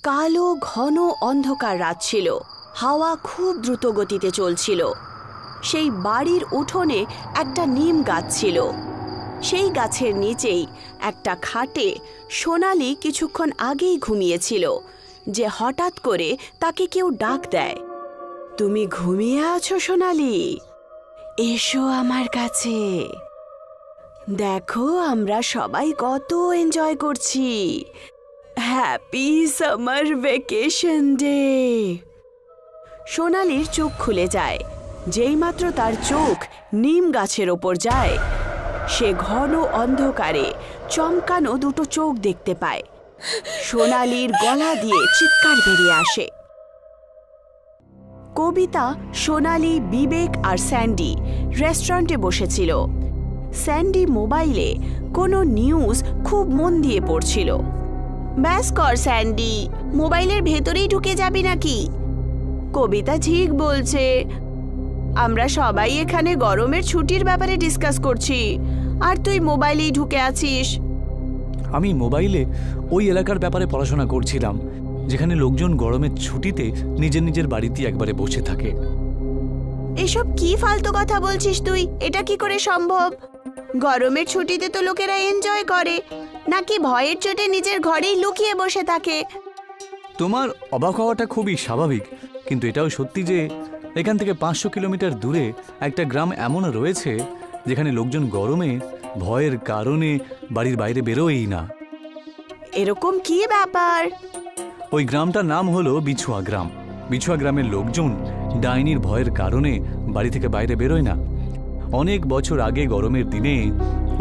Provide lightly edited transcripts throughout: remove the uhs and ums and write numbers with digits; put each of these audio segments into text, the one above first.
কালো ঘন অন্ধকার রাত ছিল। হাওয়া খুব দ্রুত গতিতে চলছিল। সেই বাড়ির উঠোনে একটা নিম গাছ ছিল। সেই গাছের নিচেই একটা খাটে সোনালি কিছুক্ষণ আগেই ঘুমিয়েছিল যে হঠাৎ করে তাকে কেউ ডাক দেয়। তুমি ঘুমিয়ে আছো সোনালি? এসো আমার কাছে। দেখো আমরা সবাই কত এনজয় করছি। Happy summer vacation day. সোনালির চোখ খুলে যায়। যেইমাত্র তার চোখ নিম গাছের ওপর যায়, সে ঘন অন্ধকারে চমকানো দুটো চোখ দেখতে পায়। সোনালির গলা দিয়ে চিৎকার বেরিয়ে আসে। কবিতা, সোনালি, বিবেক আর স্যান্ডি রেস্টুরেন্টে বসেছিল। স্যান্ডি মোবাইলে কোনো নিউজ খুব মন দিয়ে পড়ছিল। ব্যাস কর স্যান্ডি, মোবাইলের ভেতরেই ঢুকে যাবি নাকি? কবিতা ঠিক বলছে। আমরা সবাই এখানে গরমের ছুটির ব্যাপারে ডিসকাস করছি, আর তুই মোবাইলেই ঢুকে আছিস। আমি মোবাইলে ওই এলাকার ব্যাপারে পড়াশোনা করছিলাম, যেখানে লোকজন গরমের ছুটিতে নিজের নিজের বাড়িতে একবারে বসে থাকে। এসব কি ফালতু কথা বলছিস তুই? এটা কি করে সম্ভব? গরমের ছুটিতে তো লোকেরা এনজয় করে, নাকি ভয়ের চোটে নিজের ঘরেই লুকিয়ে বসে থাকে? তোমার অবাক হওয়াটা খুবই স্বাভাবিক, কিন্তু এটাও সত্যি যে এখান থেকে 500 কিলোমিটার দূরে একটা গ্রাম এমন রয়েছে যেখানে লোকজন গরমে ভয়ের কারণে বাড়ির বাইরে বেরোয়ই না। এরকম কি ব্যাপার? ওই গ্রামটার নাম হলো বিছুয়া গ্রাম। বিছুয়া গ্রামের লোকজন ডাইনির ভয়ের কারণে বাড়ি থেকে বাইরে বেরোয় না। অনেক বছর আগে গরমের দিনে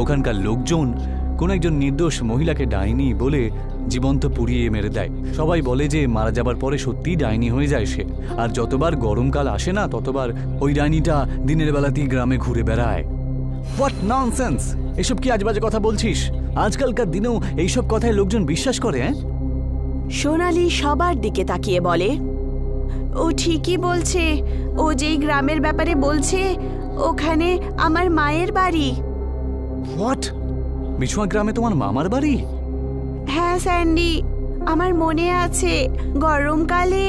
ওখানকার লোকজন কোন একজন নির্দোষ মহিলাকে ডাইনি বলে জীবন্ত পুড়িয়ে মেরে দেয়। সবাই বলে যে মারা যাবার পরে সত্যিই ডাইনি হয়ে যায় সে, আর যতবার গরমকাল আসে না ততবার ওই ডাইনিটা দিনের বেলাতেই গ্রামে ঘুরে বেড়ায়। What nonsense! এসব কি আজবাজে কথা বলছিস? আজকালকার দিনেও এইসব কথায় লোকজন বিশ্বাস করে? সোনালি সবার দিকে তাকিয়ে বলে, ও ঠিকই বলছে। ও যেই গ্রামের ব্যাপারে বলছে ওখানে আমার মায়ের বাড়ি। হোয়াট? বিছুয়া গ্রামে তোমার মামার বাড়ি? হ্যাঁ স্যান্ডি, আমার মনে আছে গরমকালে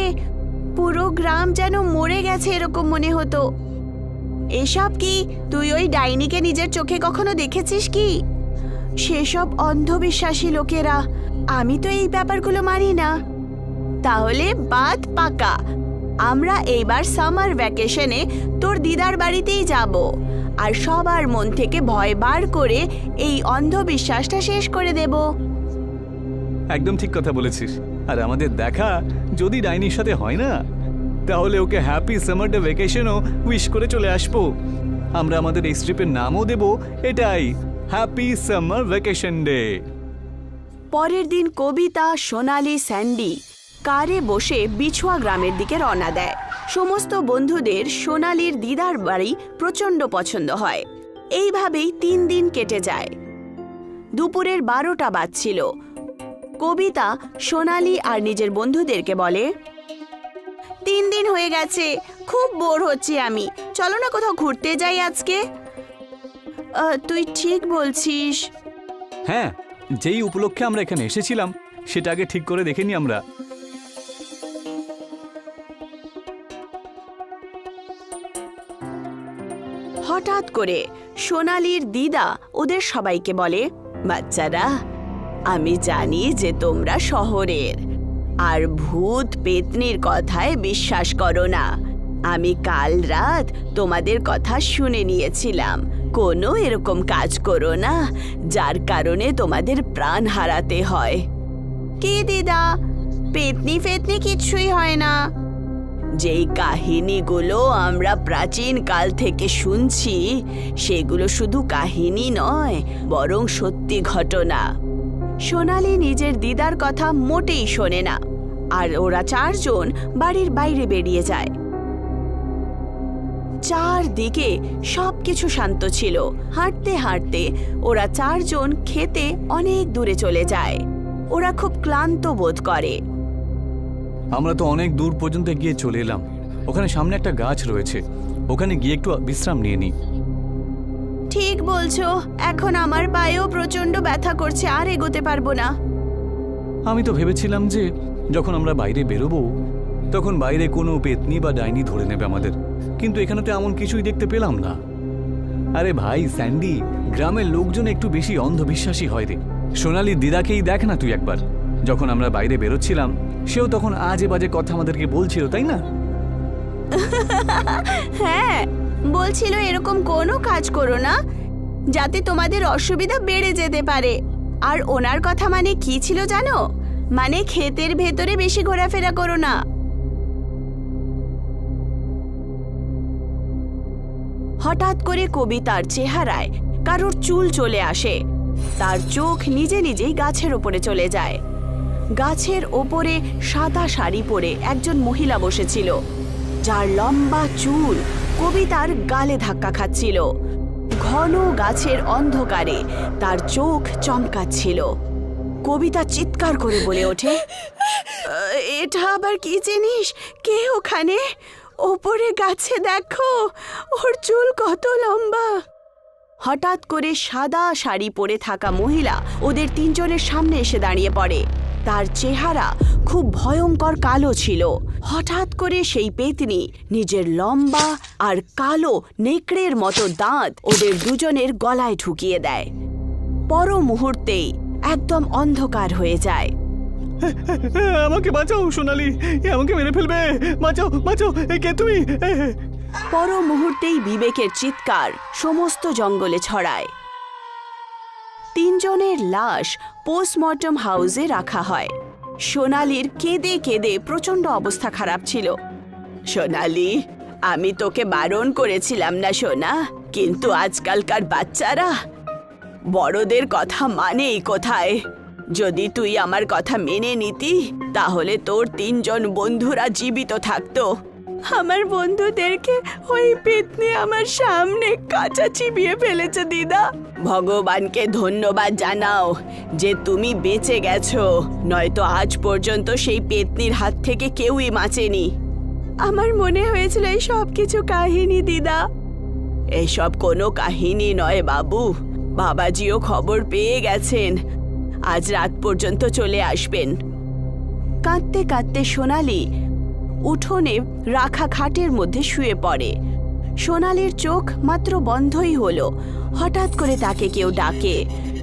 পুরো গ্রাম যেন মরে গেছে এরকম মনে হতো। এসব কি তুই ওই ডাইনিকে নিজের চোখে কখনো দেখেছিস কি? সেসব অন্ধবিশ্বাসী লোকেরা। আমি তো এই ব্যাপারগুলো মানি না। তাহলে বাদ পাকা, আমরা এইবার সামার ভ্যাকেশনে তোর দিদার বাড়িতেই যাব, আর সবার মন থেকে ভয় বার করে এই অন্ধবিশ্বাসটা শেষ করে দেব। একদম ঠিক কথা বলেছিস। আর আমাদের দেখা যদি ডাইনির সাথে হয় না, তাহলে ওকে হ্যাপি সামার ডে ভ্যাকেশনও উইশ করে চলে আসবো। আমরা আমাদের এই ট্রিপের নামও দেব এটাই, হ্যাপি সামার ভ্যাকেশন ডে। পরের দিন কবিতা, সোনালি, স্যান্ডি কারে বসে বিছুয়া গ্রামের দিকে রওনা দেয়। সমস্ত বন্ধুদের সোনালির দিদার বাড়ি প্রচণ্ড পছন্দ হয়। এইভাবেই 3 দিন কেটে যায়। দুপুরের 12টা বাজছিল। কবিতা সোনালি আর নিজের বন্ধুদেরকে বলে, 3 দিন হয়ে গেছে, খুব বোর হচ্ছি আমি। চলো না কোথাও ঘুরতে যাই আজকে। তুই ঠিক বলছিস। হ্যাঁ, যেই উপলক্ষে আমরা এখানে এসেছিলাম সেটা আগে ঠিক করে দেখে নি আমরা। হঠাৎ করে সোনালির দিদা ওদের সবাইকে বলে, বাচ্চারা, আমি জানি যে তোমরা শহরের আর ভূত পেতনির কথায় বিশ্বাস করো না। আমি কাল রাত তোমাদের কথা শুনে নিয়েছিলাম। কোনো এরকম কাজ করো না যার কারণে তোমাদের প্রাণ হারাতে হয়। কি দিদা, পেতনি ফেতনি কিছুই হয় না। যেই কাহিনীগুলো আমরা প্রাচীন কাল থেকে শুনছি সেগুলো শুধু কাহিনী নয়, বরং সত্যি ঘটনা। সোনালি নিজের দিদার কথা মোটেই শোনে না, আর ওরা 4 জন বাড়ির বাইরে বেরিয়ে যায়। চারদিকে সবকিছু শান্ত ছিল। হাঁটতে হাঁটতে ওরা 4 জন খেতে অনেক দূরে চলে যায়। ওরা খুব ক্লান্ত বোধ করে। আমরা তো অনেক দূর পর্যন্ত গিয়ে চলে এলাম। ওখানে সামনে একটা গাছ রয়েছে, ওখানে গিয়ে একটু বিশ্রাম নিয়ে নিই। ঠিক বলছো, এখন আমার পায়েও প্রচন্ড ব্যথা করছে, আর এগোতে পারবো না। আমি তো ভেবেছিলাম যে যখন আমরা বাইরে বেরোবো তখন বাইরে কোনো পেতনি বা ডাইনি ধরে নেবে আমাদের, কিন্তু এখানে তো এমন কিছুই দেখতে পেলাম না। আরে ভাই স্যান্ডি, গ্রামের লোকজন একটু বেশি অন্ধবিশ্বাসী হয় রে। সোনালির দিদাকেই দেখ না তুই একবার, যখন আমরা বাইরে বেরোচ্ছিলাম সেও তখন আজে বাজে কথা আমাদেরকে বলছিল, তাই না? হ্যাঁ, বলছিল এরকম কোনো কাজ করো না যাতে তোমাদের অসুবিধা বেড়ে যেতে পারে। আর ওনার কথা মানে কি ছিল জানো? মানে ক্ষেতের ভেতরে বেশি ঘোরাফেরা করো না। হঠাৎ করে কবিতার চেহারায় কারোর চুল চলে আসে। তার চোখ নিজে নিজেই গাছের ওপরে চলে যায়। গাছের ওপরে সাদা শাড়ি পরে একজন মহিলা বসেছিল, যার লম্বা চুল কবিতার গালে ধাক্কা খাচ্ছিল। ঘন গাছের অন্ধকারে তার চোখ চমকাচ্ছিল। কবিতা চিৎকার করে বলে ওঠে, এটা আবার কি জিনিস? কে ওখানে? ওপরে গাছে দেখো, ওর চুল কত লম্বা। হঠাৎ করে সাদা শাড়ি পরে থাকা মহিলা ওদের তিনজনের সামনে এসে দাঁড়িয়ে পড়ে। তার চেহারা খুব ভয়ঙ্কর কালো ছিল। হঠাৎ করে সেই পেতনি নিজের লম্বা আর কালো নেকড়ের মতো দাঁত ওদের দুজনের গলায় ঢুকিয়ে দেয়। পর মুহূর্তেই একদম অন্ধকার হয়ে যায়। আমাকে বাঁচাও সোনালি, আমাকে মেরে ফেলবে, বাঁচাও বাঁচাও, কে তুমি? পর মুহূর্তেই বিবেকের চিৎকার সমস্ত জঙ্গলে ছড়ায়। তিনজনের লাশ পোস্টমর্টম হাউসে রাখা হয়। সোনালির কেঁদে কেঁদে প্রচন্ড অবস্থা খারাপ ছিল। সোনালি, আমি তোকে বারণ করেছিলাম না সোনা, কিন্তু আজকালকার বাচ্চারা বড়দের কথা মানেই কোথায়। যদি তুই আমার কথা মেনে নিতি তাহলে তোর তিনজন বন্ধুরা জীবিত থাকতো। আমার বন্ধুদেরকে ওই পেতনি আমার সামনে কাঁচা চিবিয়ে ফেলেছে দিদা। ভগবানকে ধন্যবাদ জানাও যে তুমি বেঁচে গেছো, নয়তো আজ পর্যন্ত সেই পেতনির হাত থেকে কেউই বাঁচেনি। আমার মনে হয়েছিল এই সব কিছু কাহিনী দিদা। এসব কোনো কাহিনী নয় বাবু, বাবাজিও খবর পেয়ে গেছেন, আজ রাত পর্যন্ত চলে আসবেন। কাঁদতে কাঁদতে সোনালি উঠোনে রাখা খাটের মধ্যে শুয়ে পড়ে। সোনালির চোখ মাত্র বন্ধই হলো, হঠাৎ করে তাকে কেউ ডাকে।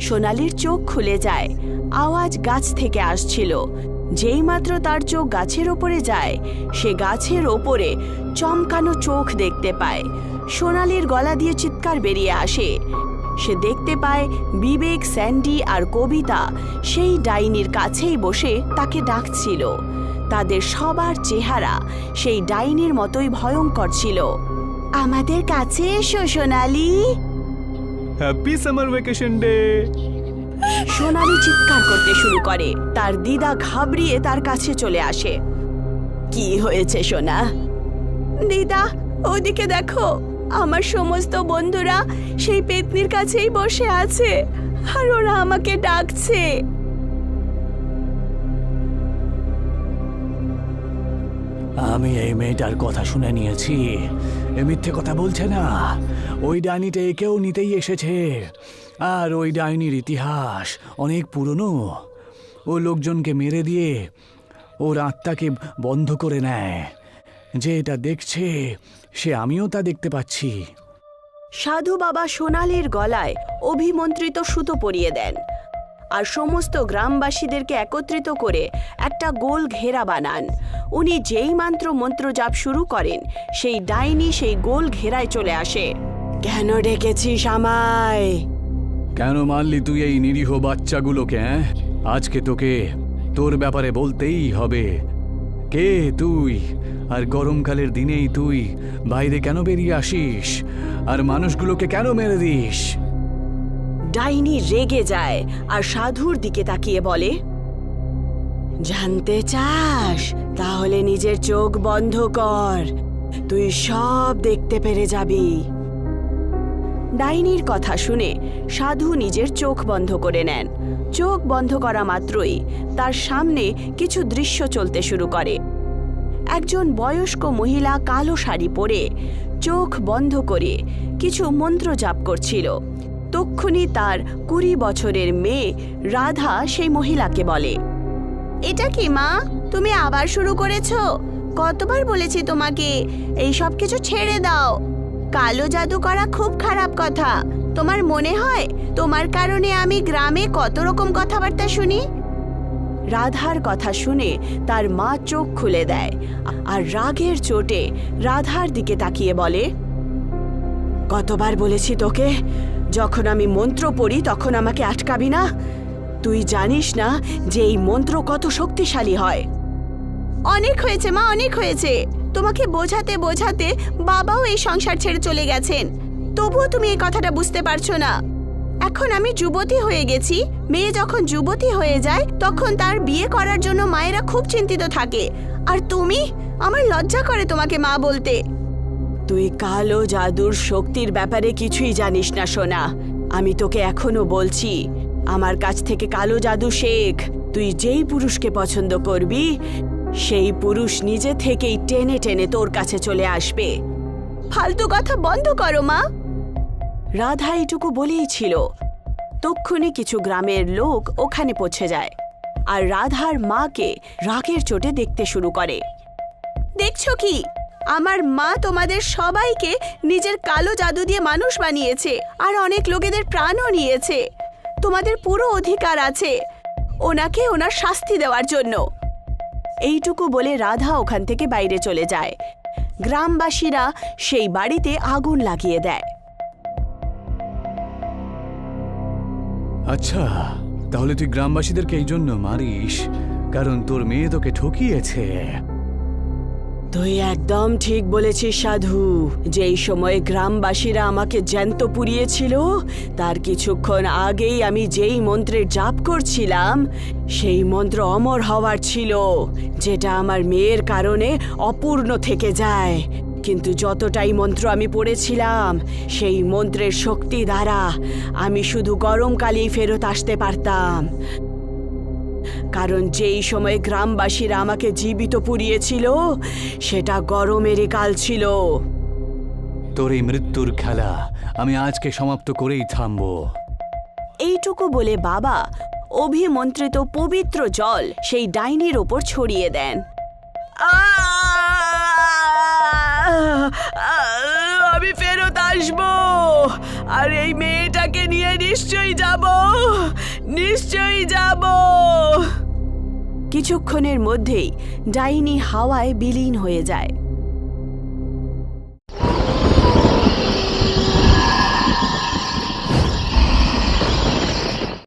সোনালির চোখ খুলে যায়। আওয়াজ গাছ থেকে আসছিল। যেই মাত্র তার চোখ গাছের ওপরে যায়, সে গাছের ওপরে চমকানো চোখ দেখতে পায়। সোনালির গলা দিয়ে চিৎকার বেরিয়ে আসে। সে দেখতে পায় বিবেক, স্যান্ডি আর কবিতা সেই ডাইনির কাছেই বসে তাকে ডাকছিল। তাদের সবার চেহারা সেই ডাইনির মতোই ভয়ঙ্কর ছিল। আমাদের কাছে এসো Sonali. Happy summer vacation day. Sonali চিৎকার করতে শুরু করে। তার দিদা ঘাবড়িয়ে তার কাছে চলে আসে। কি হয়েছে সোনা? দিদা, ওদিকে দেখো, আমার সমস্ত বন্ধুরা সেই পেতনির কাছেই বসে আছে আর ওরা আমাকে ডাকছে। আমি এই মেয়েটার কথা শুনে নিয়েছি, এ মিথ্যে কথা বলছে না। ওই ডাইনিটা একেও নিতেই এসেছে, আর ওই ডাইনির ইতিহাস অনেক পুরনো। ও লোকজনকে মেরে দিয়ে ওর আত্মাকে বন্ধ করে নেয়। যে এটা দেখছে সে আমিও তা দেখতে পাচ্ছি। সাধু বাবা সোনালির গলায় অভিমন্ত্রিত সুতো পরিয়ে দেন আর সমস্ত গ্রামবাসীদেরকে একত্রিত করে একটা গোল ঘেরা বানান। উনি যেই মন্ত্র জাপ শুরু করেন, সেই ডাইনি সেই গোল ঘেরায় চলে আসে। কেন ডেকেছিস আমায়? কেন মারলি তুই এই নিরীহ বাচ্চাগুলোকে? আজকে তোকে তোর ব্যাপারে বলতেই হবে। কে তুই? আর গরমকালের দিনেই তুই বাইরে কেন বেরিয়ে আসিস আর মানুষগুলোকে কেন মেরে দিস? ডাইনি রেগে যায় আর সাধুর দিকে তাকিয়ে বলে, জানতে চাস? তাহলে নিজের চোখ বন্ধ কর, তুই সব দেখতে পেরে যাবি। ডাইনির কথা শুনে সাধু নিজের চোখ বন্ধ করে নেন। চোখ বন্ধ করা মাত্রই তার সামনে কিছু দৃশ্য চলতে শুরু করে। একজন বয়স্ক মহিলা কালো শাড়ি পরে চোখ বন্ধ করে কিছু মন্ত্র জাপ করছিল। তক্ষুনি তার 20 বছরের মেয়ে রাধা সেই মহিলাকে বলে, এটা কি মা? তুমি আবার শুরু করেছো? কতবার বলেছি তোমাকে এই সব কিছু ছেড়ে দাও। কালো জাদু করা খুব খারাপ কথা। তোমার মনে হয় তোমার কারণে আমি গ্রামে কত রকম কথাবার্তা শুনি? রাধার কথা শুনে তার মা চোখ খুলে দেয় আর রাগের চোটে রাধার দিকে তাকিয়ে বলে, কতবার বলেছি তোকে, যখন আমি মন্ত্র পড়ি তখন আমাকে আটকাবি না? তুই জানিস না যে এই মন্ত্র কত শক্তিশালী হয়? অনেক হয়েছে মা, অনেক হয়েছে। তোমাকে বোঝাতে বোঝাতে বাবাও এই সংসার ছেড়ে চলে গেছেন, তবুও তুমি এই কথাটা বুঝতে পারছো না। এখন আমি যুবতী হয়ে গেছি। মেয়ে যখন যুবতী হয়ে যায় তখন তার বিয়ে করার জন্য মায়েরা খুব চিন্তিত থাকে। আর তুমি, আমার লজ্জা করে তোমাকে মা বলতে। তুই কালো জাদুর শক্তির ব্যাপারে কিছুই জানিস না সোনা। আমি তোকে এখনো বলছি, আমার কাছ থেকে কালো জাদু শেখ। তুই যেই পুরুষকে পছন্দ করবি সেই পুরুষ নিজে থেকেই টেনে টেনে তোর কাছে চলে আসবে। ফালতু কথা বন্ধ করো মা। রাধা এইটুকু বলেই ছিল, তক্ষুনি কিছু গ্রামের লোক ওখানে পৌঁছে যায় আর রাধার মাকে রাগের চোটে দেখতে শুরু করে। দেখছো কি, আমার মা তোমাদের সবাইকে নিজের কালো জাদু দিয়ে মানুষ বানিয়েছে আর অনেক লোকেদের প্রাণও নিয়েছে। তোমাদের পুরো অধিকার আছে ওনাকে ওনার শাস্তি দেওয়ার জন্য। এইটুকু বলে রাধা ওখান থেকে বাইরে চলে যায়। গ্রামবাসীরা সেই বাড়িতে আগুন লাগিয়ে দেয়। আচ্ছা, তাহলে তুই গ্রামবাসীদেরকে এই জন্য মারিস কারণ তোর মেয়ে তোকে ঠকিয়েছে? তুই একদম ঠিক বলেছিস সাধু। যেই সময়ে গ্রামবাসীরা আমাকে জ্যান্ত পুড়িয়েছিল তার কিছুক্ষণ আগেই আমি যেই মন্ত্রের জাপ করছিলাম সেই মন্ত্র অমর হওয়ার ছিল, যেটা আমার মেয়ের কারণে অপূর্ণ থেকে যায়। কিন্তু যতটাই মন্ত্র আমি পড়েছিলাম সেই মন্ত্রের শক্তি দ্বারা আমি শুধু গরমকালেই ফেরত আসতে পারতাম। কারণ যেই সময়ে গ্রামবাসীরা আমাকে জীবিত পুড়িয়েছিল সেটা গরমেরই কাল ছিল। তোর এই মৃত্যুর খেলা আমি আজকে সমাপ্ত করেই থামবো। এইটুকু বলে বাবা অভিমন্ত্রিত পবিত্র জল সেই ডাইনির ওপর ছড়িয়ে দেন। আমি ফেরত আসবো আর এই মেয়েটাকে নিয়ে নিশ্চয়ই যাব। কিছুক্ষণের মধ্যেই ডাইনি হাওয়ায় বিলীন হয়ে যায়।